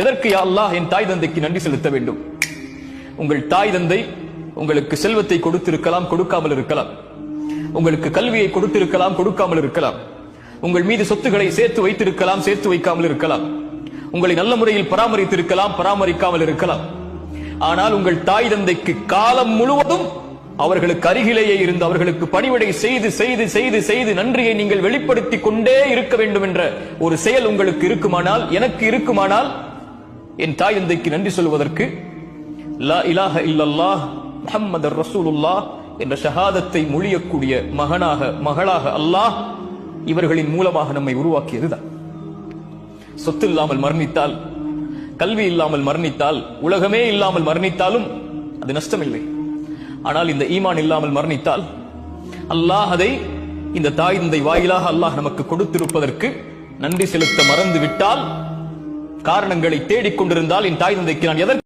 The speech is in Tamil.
எதற்கு யா அல்லாஹ் என் தாய் தந்தைக்கு நன்றி செலுத்த வேண்டும்? உங்கள் தாய் தந்தை உங்களுக்கு செல்வத்தை கொடுத்திருக்கலாம், கொடுக்காமல் இருக்கலாம். உங்களுக்கு கல்வியை கொடுத்திருக்கலாம், கொடுக்காமல் இருக்கலாம். உங்கள் மீது சொத்துக்களை சேர்த்து வைத்திருக்கலாம், சேர்த்து வைக்காமல் இருக்கலாம். உங்களை நல்ல முறையில் பராமரித்திருக்கலாம், பராமரிக்காமல் இருக்கலாம். ஆனால் உங்கள் தாய் தந்தைக்கு காலம் முழுவதும் அவர்களுக்கு அருகிலேயே இருந்து அவர்களுக்கு பணிவிடை செய்து செய்து செய்து செய்து நன்றியை நீங்கள் வெளிப்படுத்திக் கொண்டே இருக்க வேண்டும் என்ற ஒரு செயல் உங்களுக்கு இருக்குமானால், எனக்கு இருக்குமானால், என் தாய் தந்தைக்கு நன்றி சொல்வதற்கு லா இலாஹ இல்லல்லாஹ் முஹம்மதுர் ரசூலுல்லாஹ் என்ற ஷஹாதத்தை மொழியக்கூடிய மகளாக அல்லாஹ் இவர்களின் மூலமாக நம்மை உருவாக்கியதுதான். சொத்து இல்லாமல் மரணித்தால், கல்வி இல்லாமல் மரணித்தால், உலகமே இல்லாமல் மரணித்தாலும் அது நஷ்டமில்லை. ஆனால் இந்த ஈமான் இல்லாமல் மரணித்தால் அல்லாஹ் அதை இந்த தாய் தந்தை வாயிலாக அல்லாஹ் நமக்கு கொடுத்திருப்பதற்கு நன்றி செலுத்த மறந்து விட்டால், காரணங்களை தேடிக்கொண்டிருந்தால், என் தாய் தந்தைக்கு நான் எதற்கு